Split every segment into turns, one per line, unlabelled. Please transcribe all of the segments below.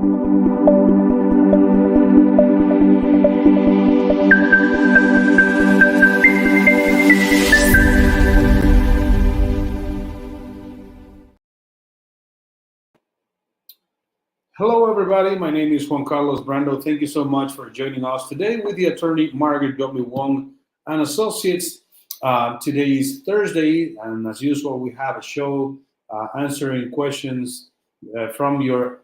Hello, everybody. My name is Juan Carlos Brando. Thank you so much for joining us today with the attorney Margaret W. Wong and Associates. Today is Thursday, and as usual, we have a show answering questions from the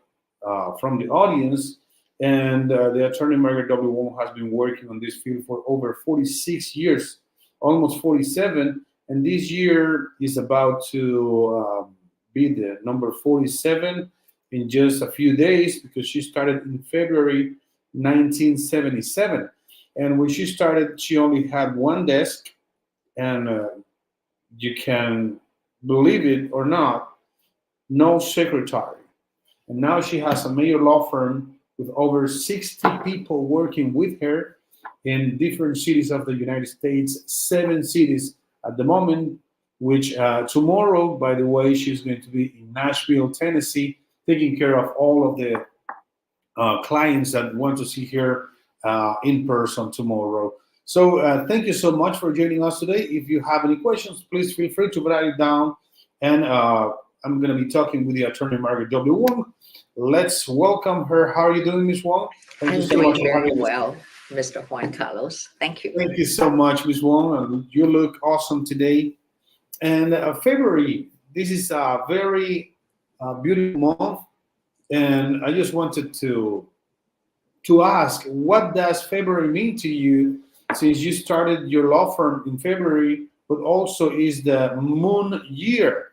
audience. And the attorney Margaret W. Wong has been working on this field for over 46 years, almost 47. And this year is about to be the number 47 in just a few days because she started in February 1977. And when she started, she only had one desk, and you can believe it or not, no secretary. And now she has a major law firm with over 60 people working with her in different cities of the United States, 7 cities at the moment, which tomorrow, by the way, she's going to be in Nashville, Tennessee, taking care of all of the clients that want to see her in person tomorrow. So thank you so much for joining us today. If you have any questions, please feel free to write it down. And I'm going to be talking with the attorney Margaret W. Wong. Let's welcome her. How are you doing, Ms. Wong?
Thank you so much for having me. Well, Mr. Juan Carlos. Thank you.
Thank you so much, Ms. Wong. You look awesome today. And February, this is a very beautiful month. And I just wanted to ask, what does February mean to you, since you started your law firm in February, but also is the moon year,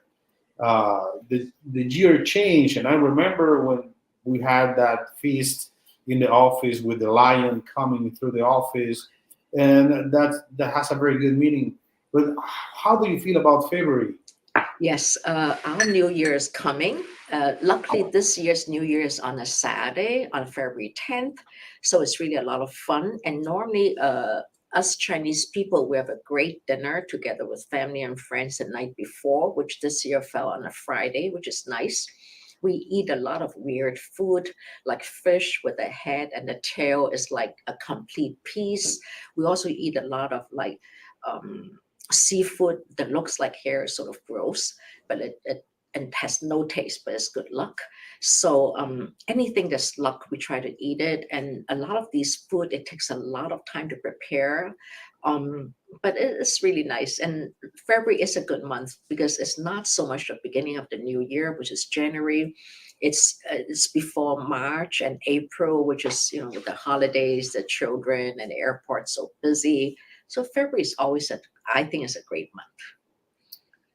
the year change. And I remember when we had that feast in the office with the lion coming through the office, and that has a very good meaning. But how do you feel about February?
Yes, our New Year is coming. Luckily, this year's New Year is on a Saturday, on February 10th. So it's really a lot of fun. And normally, us Chinese people, we have a great dinner together with family and friends the night before, which this year fell on a Friday, which is nice. We eat a lot of weird food, like fish with a head and the tail is like a complete piece. We also eat a lot of like seafood that looks like hair, is sort of gross, but it and has no taste, but it's good luck. So anything that's luck, we try to eat it. And a lot of these food, it takes a lot of time to prepare, but it's really nice. And February is a good month because it's not so much the beginning of the new year, which is January. It's before March and April, which is, with the holidays, the children and the airport so busy. So February is always I think it's a great month.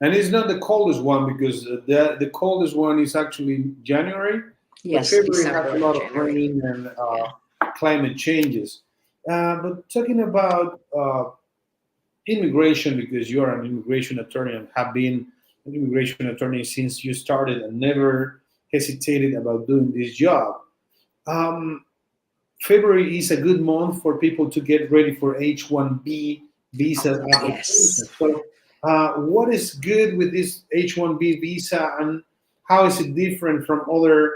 And it's not the coldest one, because the coldest one is actually January.
Yes,
but February
December
has a lot
and
of
January.
rain and climate changes. But talking about immigration, because you are an immigration attorney and have been an immigration attorney since you started and never hesitated about doing this job. Um, February is a good month for people to get ready for H-1B visa application.
Yes.
So, what is good with this H-1B visa, and how is it different from other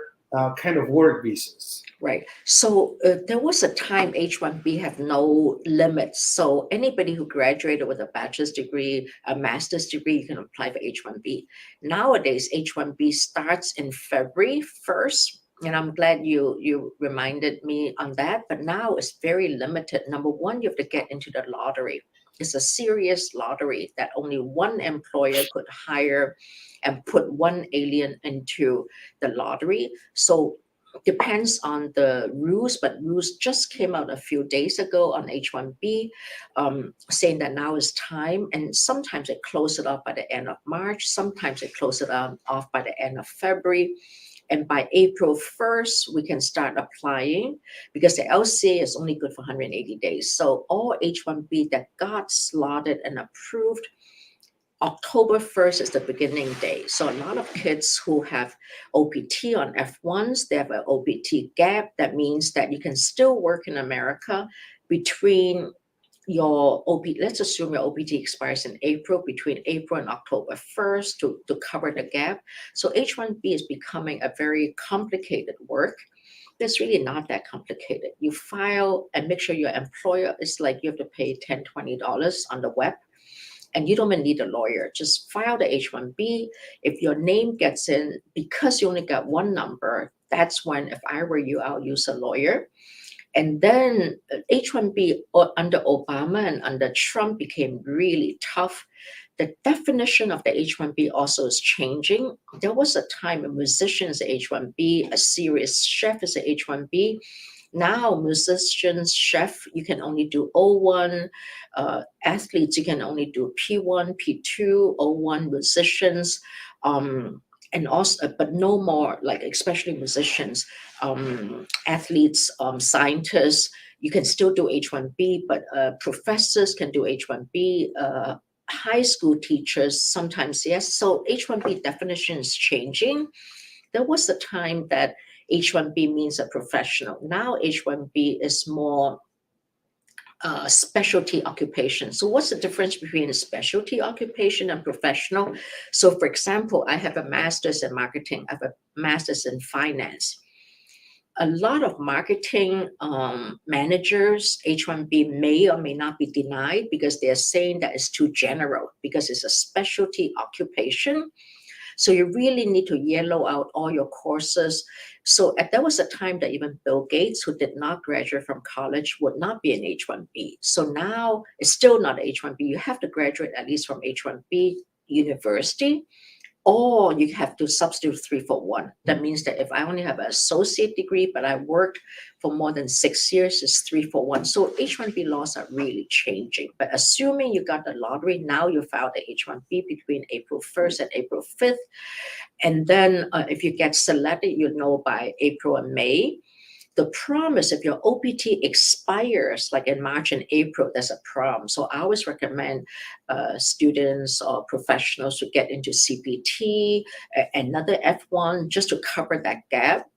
kind of work visas?
Right. So there was a time H-1B had no limits. So anybody who graduated with a bachelor's degree, a master's degree, you can apply for H-1B. Nowadays, H-1B starts in February 1st. And I'm glad you reminded me on that. But now it's very limited. Number one, you have to get into the lottery. It's a serious lottery that only one employer could hire and put one alien into the lottery. So depends on the rules, but rules just came out a few days ago on H-1B, saying that now is time. And sometimes they close it off by the end of March. Sometimes they close it off by the end of February. And by April 1st, we can start applying, because the LCA is only good for 180 days. So all H-1B that got slotted and approved, October 1st is the beginning day. So a lot of kids who have OPT on F1s, they have an OPT gap. That means that you can still work in America between your OPT, let's assume your OPT expires in April, between April and October 1st to cover the gap. So H-1B is becoming a very complicated work. It's really not that complicated. You file and make sure your employer is like you have to pay $10, $20 on the web. And you don't even need a lawyer. Just file the H-1B. If your name gets in, because you only got one number, that's when, if I were you, I'll use a lawyer. And then H-1B under Obama and under Trump became really tough. The definition of the H-1B also is changing. There was a time a musician is a H-1B, a serious chef is a H-1B. Now, musicians, chef, you can only do O1. Athletes, you can only do P1, P2, O1 musicians. And also, but no more, like especially musicians, athletes, scientists, you can still do H-1B, but professors can do H-1B, high school teachers, sometimes yes. So H-1B definition is changing. There was a time that H-1B means a professional. Now H-1B is more specialty occupation. So what's the difference between a specialty occupation and professional? So for example, I have a master's in marketing, I have a master's in finance. A lot of marketing managers, H-1B may or may not be denied because they're saying that it's too general because it's a specialty occupation. So you really need to yellow out all your courses. So there was a time that even Bill Gates, who did not graduate from college, would not be an H-1B. So now it's still not H-1B. You have to graduate at least from H-1B university, or you have to substitute 3-for-1. That means that if I only have an associate degree, but I worked for more than 6 years, it's 3-for-1. So H-1B laws are really changing. But assuming you got the lottery, now you filed the H-1B between April 1st and April 5th. And then if you get selected, you know by April and May. The problem is if your OPT expires, like in March and April, there's a problem. So I always recommend students or professionals to get into CPT, another F1, just to cover that gap.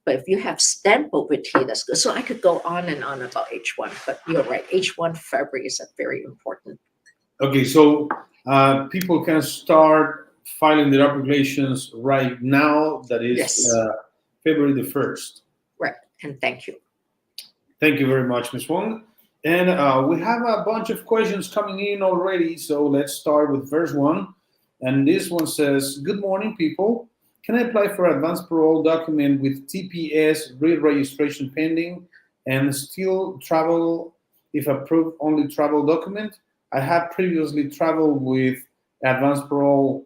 But if you have STEM OPT, that's good. So I could go on and on about H1, but you're right, H1 February is a very important.
Okay, so people can start filing their applications right now, that is
Yes.
February the 1st.
Right, and thank you.
Thank you very much, Ms. Wong. And we have a bunch of questions coming in already, so let's start with first one. And this one says, good morning, people. Can I apply for advanced parole document with TPS re-registration pending and still travel if approved only travel document? I have previously traveled with advanced parole.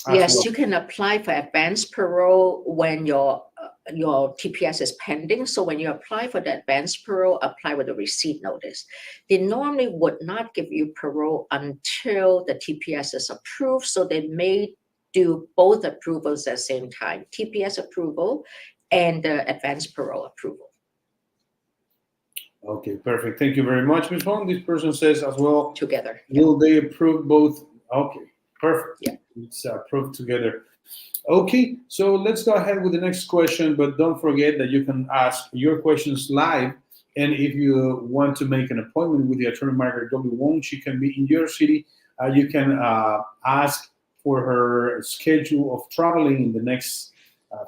Yes, you can apply for advanced parole when your TPS is pending. So when you apply for the advanced parole, apply with a receipt notice. They normally would not give you parole until the TPS is approved. So they may do both approvals at the same time, TPS approval and the advanced parole approval.
Okay, perfect. Thank you very much, Ms. Wong. This person says as well,
together.
Will they approve both? Okay, perfect.
Yeah.
It's approved together. Okay, so let's go ahead with the next question, but don't forget that you can ask your questions live. And if you want to make an appointment with the attorney Margaret W. Wong, she can be in your city. You can ask for her schedule of traveling in the next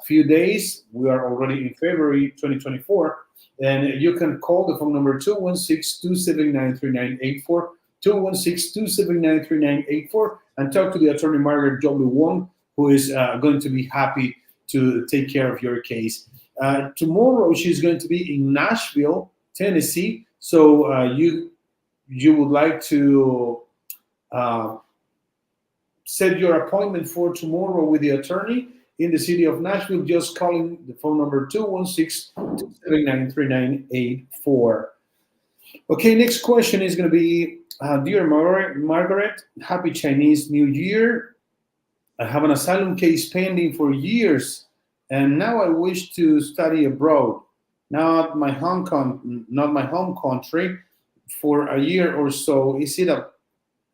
few days. We are already in February 2024. And you can call the phone number 216-279-3984, 216-279-3984, and talk to the attorney Margaret W. Wong, who is going to be happy to take care of your case. Tomorrow, she's going to be in Nashville, Tennessee. So you would like to set your appointment for tomorrow with the attorney in the city of Nashville, just calling the phone number 216-279-3984. Okay, next question is going to be, dear Margaret, happy Chinese New Year. I have an asylum case pending for years, and now I wish to study abroad, not my home country, for a year or so. Is it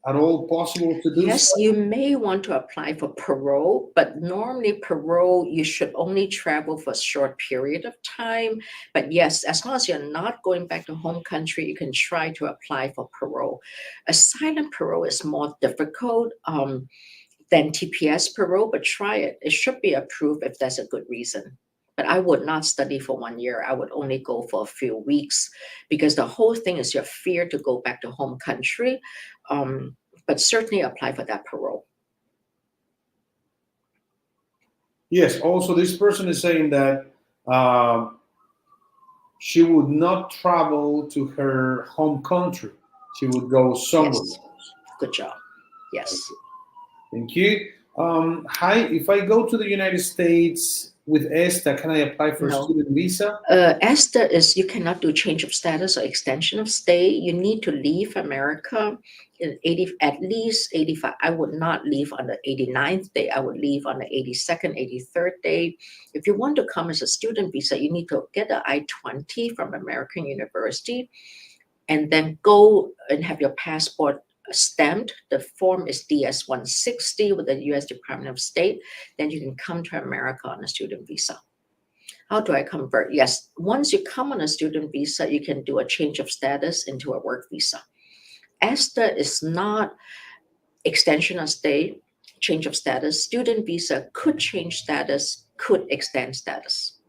at all possible to do
Yes,
so?
you may want to apply for parole, but normally parole, you should only travel for a short period of time. But yes, as long as you're not going back to home country, you can try to apply for parole. Asylum parole is more difficult than TPS parole, but try it. It should be approved if there's a good reason. But I would not study for 1 year. I would only go for a few weeks because the whole thing is your fear to go back to home country. But certainly apply for that parole.
Yes. Also, this person is saying that uh, she would not travel to her home country. She would go somewhere
Yes,
else.
good job. Yes.
Thank you. Hi, if I go to the United States with ESTA, can I apply for
No.
student visa?
ESTA is you cannot do change of status or extension of stay. You need to leave America in 80, at least 85. I would not leave on the 89th day. I would leave on the 82nd, 83rd day. If you want to come as a student visa, you need to get an I-20 from American University and then go and have your passport stamped. The form is DS-160 with the US Department of State. Then you can come to America on a student visa. How do I convert? Yes, once you come on a student visa, you can do a change of status into a work visa. ESTA is not extension of stay, change of status. Student visa could change status, could extend status.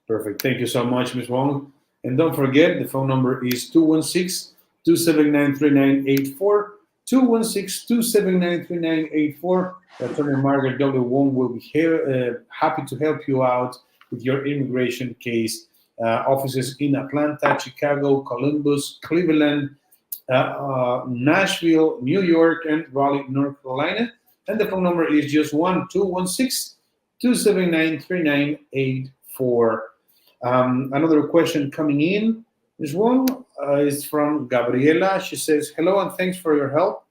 Perfect. Thank you so much, Ms. Wong. And don't forget, the phone number is 216 279 3984. 216 279 3984. Attorney Margaret W. Wong will be here, happy to help you out with your immigration case. Offices in Atlanta, Chicago, Columbus, Cleveland, Nashville, New York, and Raleigh, North Carolina. And the phone number is just 1216 279 3984. Another question coming in. This one is from Gabriela. She says, "Hello and thanks for your help.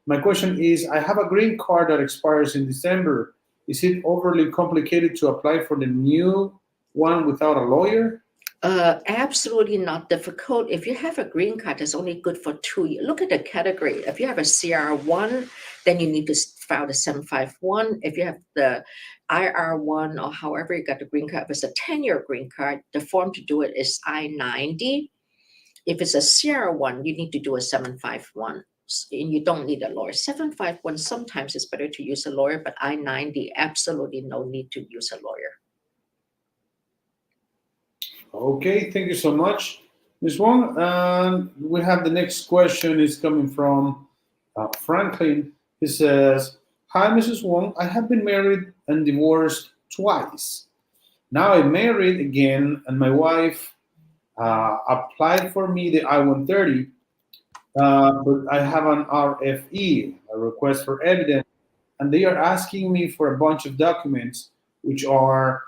My question is I have a green card that expires in December. Is it overly complicated to apply for the new one without a lawyer?"
Absolutely not difficult. If you have a green card, it's only good for 2 years. Look at the category. If you have a CR1, then you need to file the 751. If you have the IR1 or however you got the green card, if it's a 10-year green card, the form to do it is I-90. If it's a CR1, you need to do a 751. And you don't need a lawyer. 751, sometimes it's better to use a lawyer, but I-90, absolutely no need to use a lawyer.
Okay, thank you so much, Ms. Wong. We have the next question is coming from Franklin. He says, "Hi, Mrs. Wong. I have been married and divorced twice. Now I'm married again, and my wife applied for me the I-130, but I have an RFE, a request for evidence, and they are asking me for a bunch of documents, which are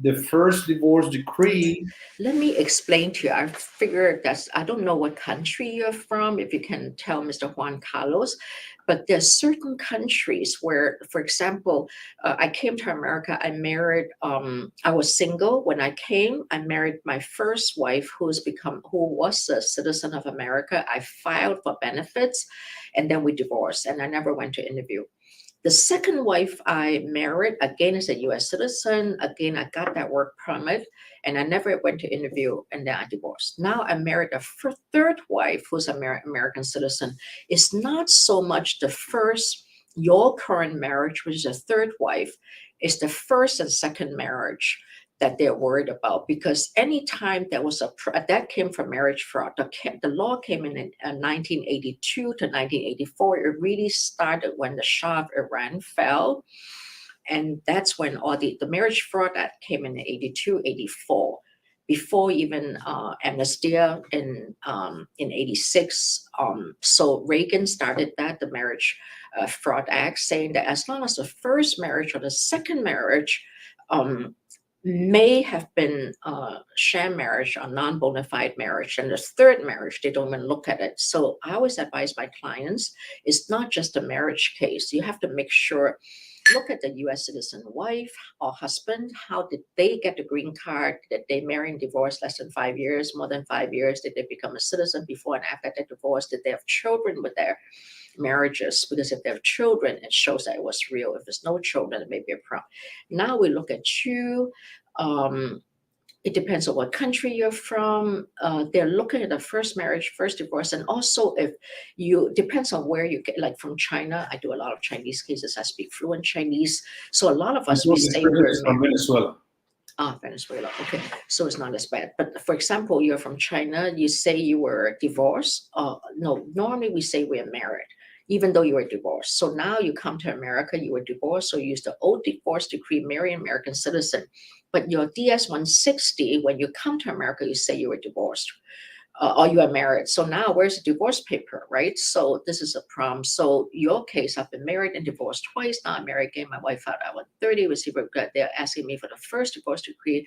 the first divorce decree."
Let me explain to you. I figure that's, I don't know what country you're from, if you can tell Mr. Juan Carlos, but there's certain countries where, for example, I came to America, I married, I was single when I came. I married my first wife who was a citizen of America. I filed for benefits and then we divorced and I never went to interview. The second wife I married, again, is a US citizen. Again, I got that work permit and I never went to interview and then I divorced. Now I married a third wife who's an American citizen. It's not so much the first, your current marriage, which is a third wife, it's the first and second marriage that they're worried about, because anytime there was that came from marriage fraud. The law came in 1982 to 1984. It really started when the Shah of Iran fell, and that's when all the marriage fraud that came in 82, 84. Before even amnesty in 86. So Reagan started that, the Marriage Fraud Act, saying that as long as the first marriage or the second marriage may have been sham marriage or non-bona fide marriage, and the third marriage, they don't even look at it. So I always advise my clients, it's not just a marriage case. You have to make sure look at the US citizen wife or husband. How did they get the green card? Did they marry and divorce less than 5 years, more than 5 years? Did they become a citizen before and after their divorce? Did they have children with their marriages? Because if they have children, it shows that it was real. If there's no children, it may be a problem. Now we look at you. It depends on what country you're from. They're looking at the first marriage, first divorce, and also if you depends on where you get. Like from China, I do a lot of Chinese cases. I speak fluent Chinese, so a lot of us we
This
say
person
we're
is from Venezuela.
Venezuela. Okay, so it's not as bad. But for example, you're from China. You say you were divorced. No, normally we say we're married, even though you were divorced. So now you come to America, you were divorced, so you use the old divorce decree, marry an American citizen. But your DS-160, when you come to America, you say you were divorced. Or you are married. So now where's the divorce paper, right? So this is a problem. So your case, I've been married and divorced twice. Now I'm married again. My wife filed I-130. They're asking me for the first divorce decree.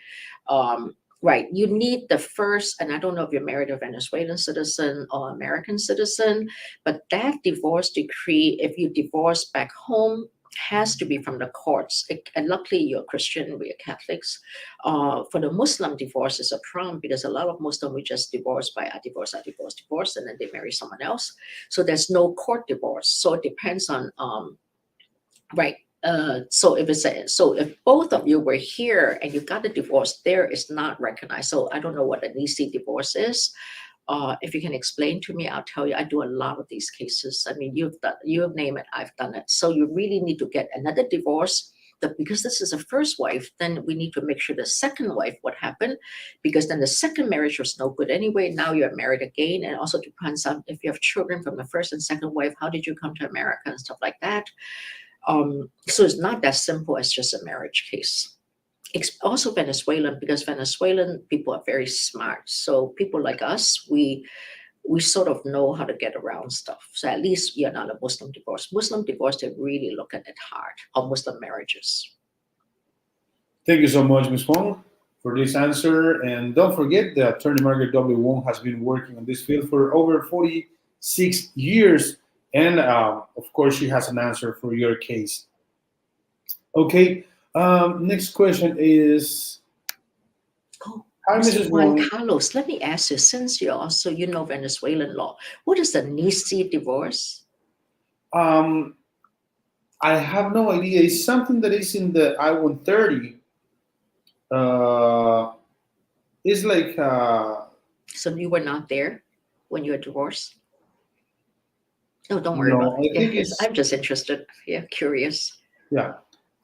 Right, you need the first, and I don't know if you're married a Venezuelan citizen or American citizen, but that divorce decree, if you divorce back home, has to be from the courts. And luckily, you're Christian, we're Catholics. For the Muslim, divorce is a problem because a lot of Muslims we just divorce by I divorce, and then they marry someone else. So there's no court divorce. So it depends on right. So if both of you were here and you got a divorce, there is not recognized. So I don't know what an EC divorce is. If you can explain to me, I'll tell you. I do a lot of these cases. I mean, you've named it, I've done it. So you really need to get another divorce. Because this is a first wife, then we need to make sure the second wife, what happened, because then the second marriage was no good anyway. Now you're married again, and also depends on if you have children from the first and second wife, how did you come to America and stuff like that. So it's not that simple as just a marriage case. It's also Venezuelan, because Venezuelan people are very smart. So people like us, we sort of know how to get around stuff. So at least you're not a Muslim divorce. Muslim divorce, they really look at it hard, or Muslim marriages.
Thank you so much, Ms. Wong, for this answer. And don't forget that attorney Margaret W. Wong has been working on this field for over 46 years. And of course, she has an answer for your case. Okay, next question is,
Oh,
hi,
Mr.
Mrs.
Juan
Wong.
Carlos, let me ask you, since you know Venezuelan law, what is the NICI divorce?
I have no idea. It's something that is in the I-130. It's like,
So you were not there when you were divorced? No, don't worry
no,
about it.
I
Yeah,
think it's,
I'm just interested. Yeah, curious.
yeah.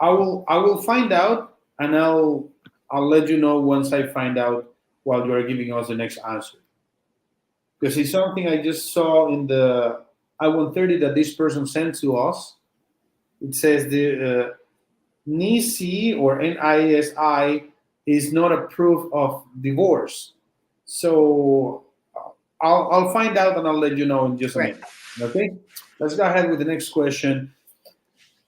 I will find out, and I'll let you know once I find out while you are giving us the next answer. Because it's something I just saw in the I-130 that this person sent to us. It says the NICI or NISI is not a proof of divorce. So I'll find out and I'll let you know in just a
Right.
minute. Okay, let's go ahead with the next question.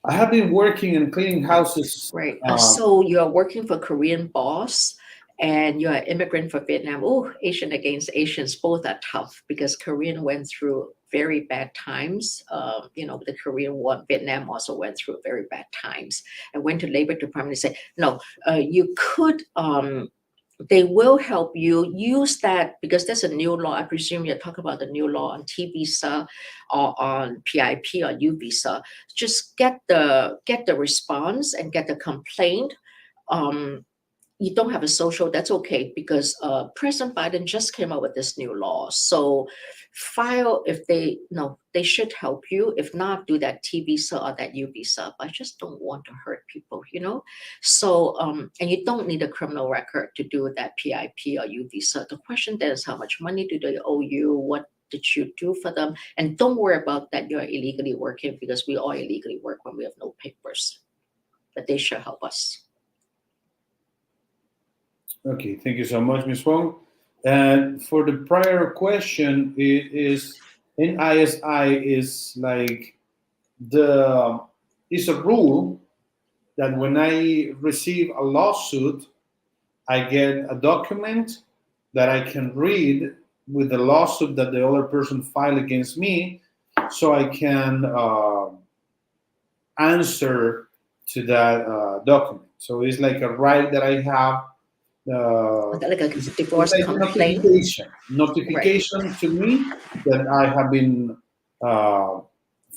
I have been working and cleaning houses.
Right. So you're working for Korean boss and you're an immigrant for Vietnam. Oh, Asian against Asians, both are tough because Korean went through very bad times. The Korean War, Vietnam also went through very bad times. I went to Labor Department and said, no, you could they will help you use that because there's a new law. I presume you're talking about the new law on T visa or on PIP or U visa. Just get the response and get the complaint. You don't have a social, that's okay because President Biden just came out with this new law. So file if they no, they should help you. If not, do that T visa or that U visa. But I just don't want to hurt people. So and you don't need a criminal record to do that PIP or U visa. The question then is how much money do they owe you? What did you do for them? And don't worry about that you're illegally working because we all illegally work when we have no papers. But they should help us.
Okay, thank you so much, Ms. Wong. And for the prior question, it is NISI is like the is a rule that when I receive a lawsuit, I get a document that I can read with the lawsuit that the other person filed against me, so I can answer to that document. So it's like a right that I have.
Like a
It's
divorce
like
complaint, right?
notification to me that I have been uh,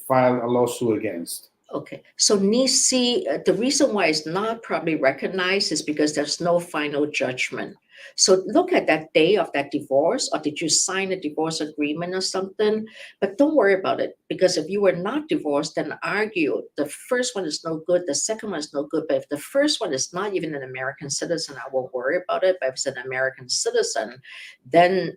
filed a lawsuit against.
Okay, so Nisi, the reason why it's not probably recognized is because there's no final judgment. So look at that day of that divorce, or did you sign a divorce agreement or something? But don't worry about it, because if you were not divorced, then argue the first one is no good, the second one is no good. But if the first one is not even an American citizen, I won't worry about it. But if it's an American citizen, then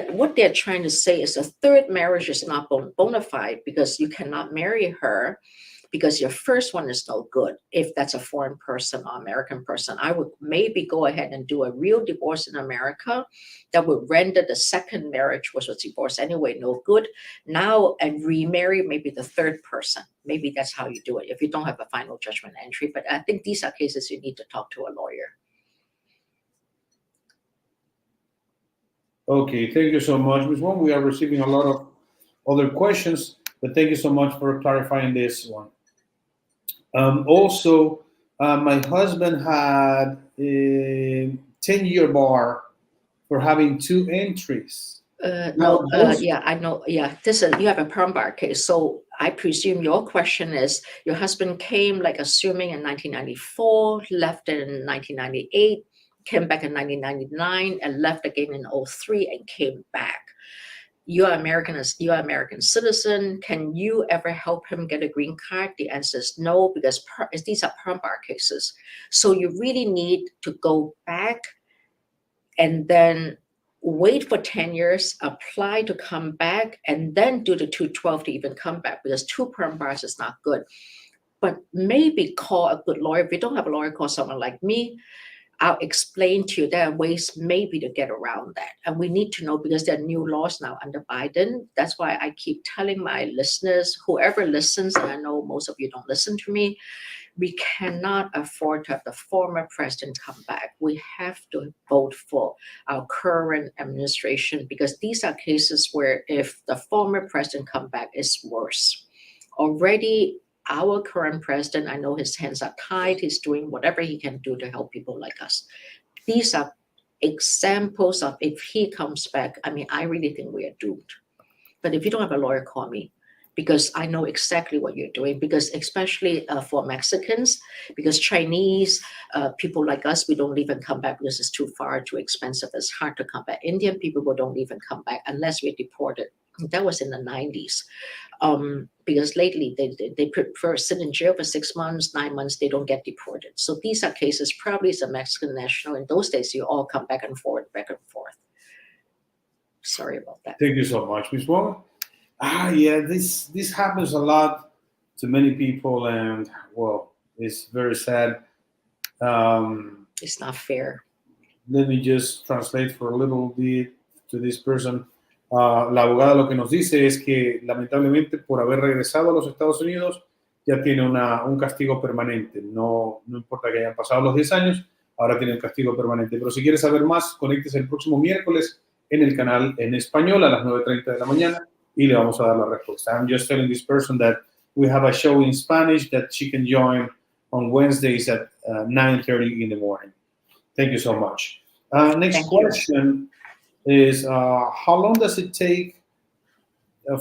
what they're trying to say is a third marriage is not bona fide because you cannot marry her because your first one is no good. If that's a foreign person or American person, I would maybe go ahead and do a real divorce in America that would render the second marriage, which was divorce anyway, no good. Now and remarry maybe the third person. Maybe that's how you do it if you don't have a final judgment entry. But I think these are cases you need to talk to a lawyer.
Okay, thank you so much, Ms. Wong. We are receiving a lot of other questions, but thank you so much for clarifying this one. Also, my husband had a 10-year bar for having two entries. Now,
No,
those,
yeah, I know. Yeah, this is you have a perm bar case. So I presume your question is your husband came, like assuming in 1994, left in 1998, came back in 1999, and left again in 03 and came back. You're American citizen. Can you ever help him get a green card? The answer is no, because these are perm bar cases. So you really need to go back and then wait for 10 years, apply to come back, and then do the 212 to even come back, because two perm bars is not good. But maybe call a good lawyer. If you don't have a lawyer, call someone like me. I'll explain to you there are ways maybe to get around that. And we need to know, because there are new laws now under Biden. That's why I keep telling my listeners, whoever listens, and I know most of you don't listen to me, we cannot afford to have the former president come back. We have to vote for our current administration, because these are cases where if the former president come back, it's worse. Already, our current president, I know his hands are tied. He's doing whatever he can do to help people like us. These are examples of if he comes back, I mean, I really think we are doomed. But if you don't have a lawyer, call me, because I know exactly what you're doing. Because especially for Mexicans, because Chinese people like us, we don't leave and come back because it's too far, too expensive. It's hard to come back. Indian people we don't even come back unless we're deported. That was in the 90s. Because lately they prefer sit in jail for 6 months, 9 months, they don't get deported. So these are cases, probably as a Mexican national. In those days, you all come back and forth, back and forth. Sorry about that.
thank you so much, Ms. Wong. Yeah, this happens a lot to many people, and well, it's very sad.
It's not fair.
Let me just translate for a little bit to this person. La abogada lo que nos dice es que lamentablemente por haber regresado a los Estados Unidos ya tiene un castigo permanente. No, no importa que hayan pasado los 10 años, ahora tiene un castigo permanente. Pero si quieres saber más, conéctese el próximo miércoles en el canal en español a las 9:30 de la mañana y le vamos a dar la respuesta. I'm just telling this person that we have a show in Spanish that she can join on Wednesdays at 9:30 in the morning. Thank you so much. Next
Thank you.
question is how long does it take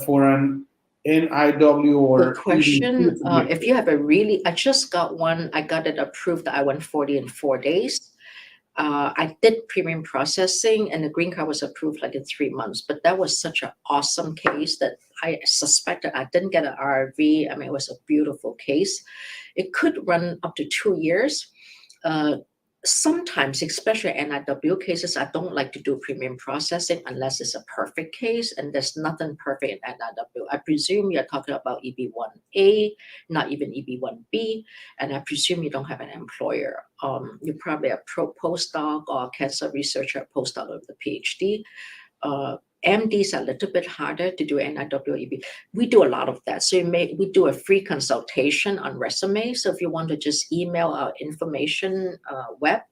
for an NIW or
Good question.
EDP to be
If you have a really, I just got one, I got it approved, I-140 in 4 days. I did premium processing and the green card was approved like in 3 months, but that was such an awesome case that I suspected I didn't get an RV. I mean, it was a beautiful case. It could run up to 2 years. Sometimes, especially NIW cases, I don't like to do premium processing unless it's a perfect case, and there's nothing perfect in NIW. I presume you're talking about EB1A, not even EB1B, and I presume you don't have an employer. You're probably a postdoc or a cancer researcher, postdoc with a PhD. MDs are a little bit harder to do NIW EB. We do a lot of that. So we do a free consultation on resume. So if you want to just email our information web,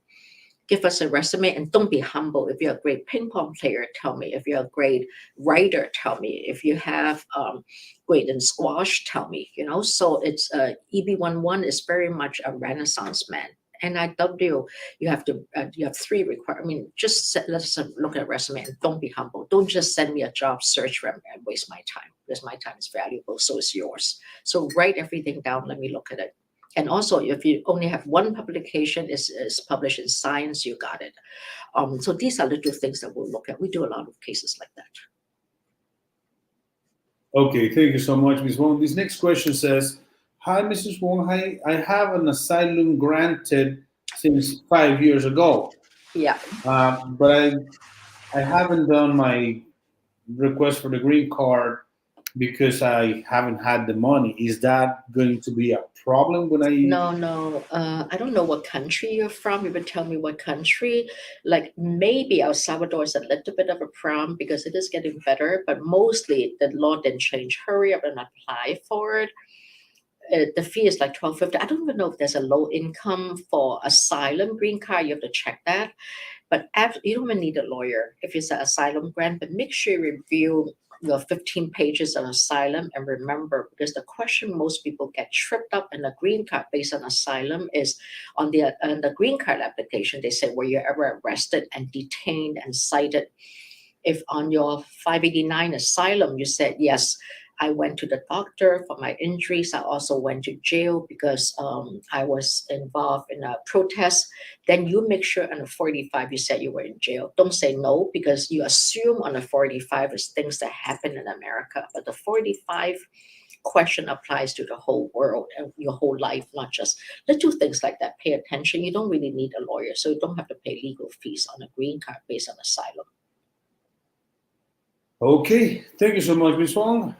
give us a resume and don't be humble. If you're a great ping pong player, tell me. If you're a great writer, tell me. If you have great in squash, tell me. So it's EB11 is very much a Renaissance man. NIW, you have three requirements. I mean, let's look at resume and don't be humble. Don't just send me a job search and waste my time, because my time is valuable, so is yours. So write everything down. Let me look at it. And also, if you only have one publication is published in Science, you got it. So these are little things that we'll look at. We do a lot of cases like that.
Okay, thank you so much, Ms. Wong. This next question says, "Hi, Mrs. Wong. I have an asylum granted since 5 years ago,
Yeah.
but I haven't done my request for the green card because I haven't had the money. Is that going to be a problem when I?"
No. I don't know what country you're from. You would tell me what country. Like maybe El Salvador is a little bit of a problem because it is getting better, but mostly the law didn't change. Hurry up and apply for it. The fee is like $12.50. I don't even know if there's a low income for asylum green card. You have to check that. But you don't even need a lawyer if it's an asylum grant, but make sure you review your 15 pages of asylum. And remember, because the question most people get tripped up in a green card based on asylum is on the green card application, they say, were you ever arrested and detained and cited? If on your 589 asylum, you said, yes, I went to the doctor for my injuries. I also went to jail because I was involved in a protest. Then you make sure on the 45 you said you were in jail. Don't say no, because you assume on the 45 is things that happen in America. But the 45 question applies to the whole world and your whole life, not just little things like that. Pay attention. You don't really need a lawyer, so you don't have to pay legal fees on a green card based on asylum.
Okay, thank you so much, Ms. Wong.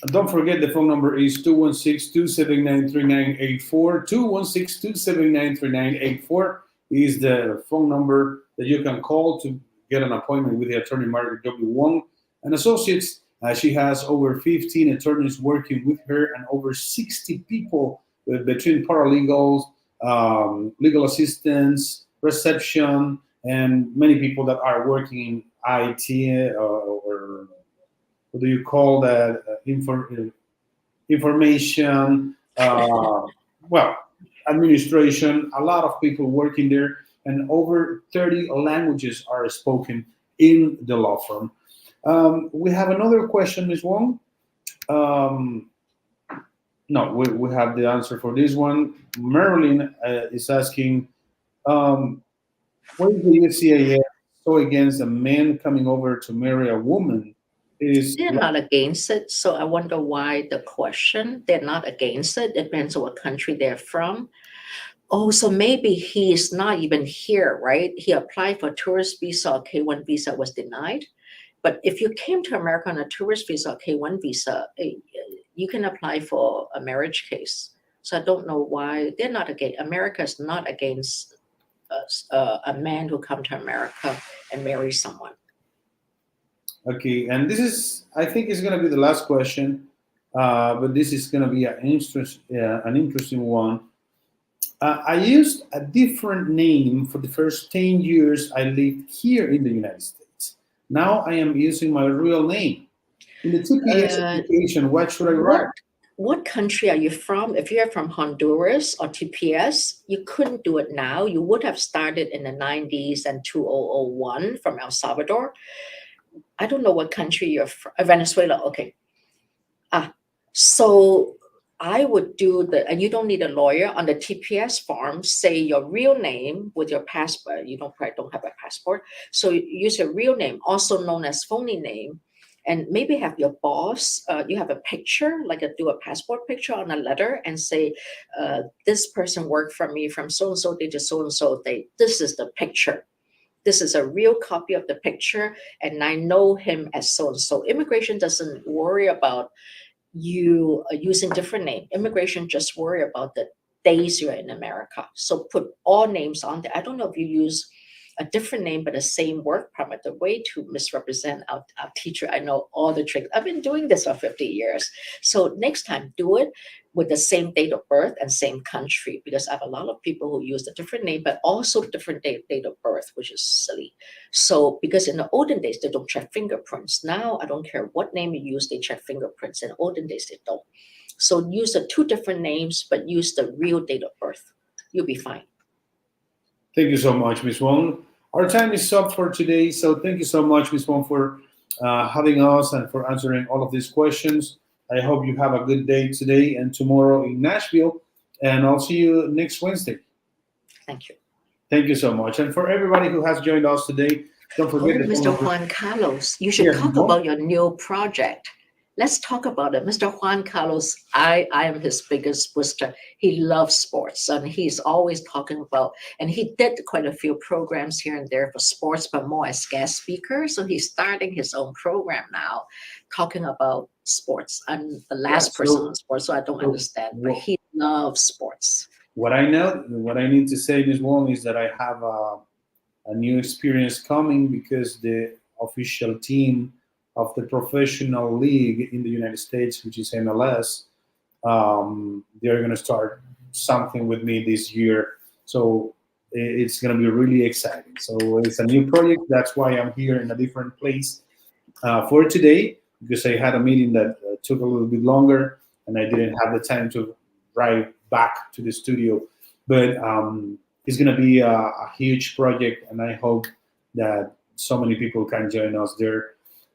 Don't forget the phone number is 216-279-3984. 216-279-3984 is the phone number that you can call to get an appointment with the attorney Margaret W. Wong and Associates. She has over 15 attorneys working with her and over 60 people between paralegals, legal assistants, reception, and many people that are working in IT or what do you call that? Information, well, administration, a lot of people working there, and over 30 languages are spoken in the law firm. We have another question, Ms. Wong. No, we have the answer for this one. Marilyn is asking, why is the UCAS so against a man coming over to marry a woman?
They're not against it, so I wonder why the question. They're not against it. It depends on what country they're from. Oh, so maybe he is not even here, right? He applied for a tourist visa or K1 visa, was denied. But if you came to America on a tourist visa or K1 visa, you can apply for a marriage case. So I don't know why they're not against. America is not against a man who come to America and marry someone.
Okay, and this is, I think, is going to be the last question, but this is going to be an interesting one. I used a different name for the first 10 years I lived here in the United States. Now I am using my real name. In the TPS application, what should I write?
What country are you from? If you're from Honduras or TPS, you couldn't do it now. You would have started in the 90s and 2001 from El Salvador. I don't know what country you're from. Venezuela, okay. So I would do and you don't need a lawyer. On the TPS form, say your real name with your passport. You probably don't have a passport. So use your real name, also known as phony name, and maybe have your boss, you have a picture, do a passport picture on a letter and say, this person worked for me from so-and-so date to so-and-so date. This is the picture. This is a real copy of the picture, and I know him as so-and-so. Immigration doesn't worry about you using different name. Immigration just worry about the days you're in America. So put all names on there. I don't know if you use a different name but the same work permit, the way to misrepresent our teacher. I know all the tricks. I've been doing this for 50 years. So next time, do it with the same date of birth and same country, because I have a lot of people who use a different name but also different date of birth, which is silly. So because in the olden days they don't check fingerprints. Now I don't care what name you use, they check fingerprints. In the olden days they don't. So use the two different names but use the real date of birth. You'll be fine.
Thank you so much, Ms. Wong. Our time is up for today, so thank you so much, Ms. Wong, for having us and for answering all of these questions. I hope you have a good day today and tomorrow in Nashville, and I'll see you next Wednesday.
Thank you.
Thank you so much. And for everybody who has joined us today, don't forget the phone
Mr.
number.
Juan Carlos, you should
Yeah,
talk
Wong.
about your new project. Let's talk about it. Mr. Juan Carlos, I am his biggest booster. He loves sports and he's always talking about, and he did quite a few programs here and there for sports, but more as guest speaker. So he's starting his own program now, talking about sports. I'm the last person on sports, so I don't understand, but he loves sports.
What I know, what I need to say, Ms. Wong, is that I have a new experience coming because the official team of the professional league in the United States, which is MLS, they're going to start something with me this year. So it's going to be really exciting. So it's a new project. That's why I'm here in a different place for today, because I had a meeting that took a little bit longer and I didn't have the time to drive back to the studio. But it's going to be a huge project, and I hope that so many people can join us there,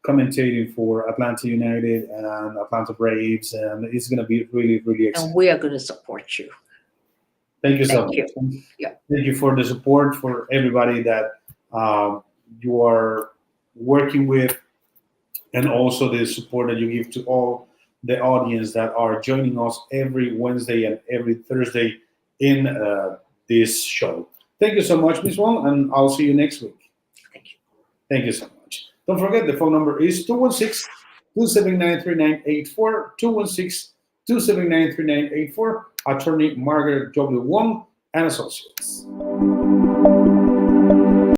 commentating for Atlanta United and Atlanta Braves, and it's going to be really, really exciting.
And we are going to support you.
Thank you so much.
Yeah.
Thank you for the support, for everybody that you are working with, and also the support that you give to all the audience that are joining us every Wednesday and every Thursday in this show. Thank you so much, Ms. Wong, and I'll see you next week.
Thank you.
Thank you so much. Don't forget, the phone number is 216-279-3984, 216-279-3984, attorney Margaret W. Wong and Associates.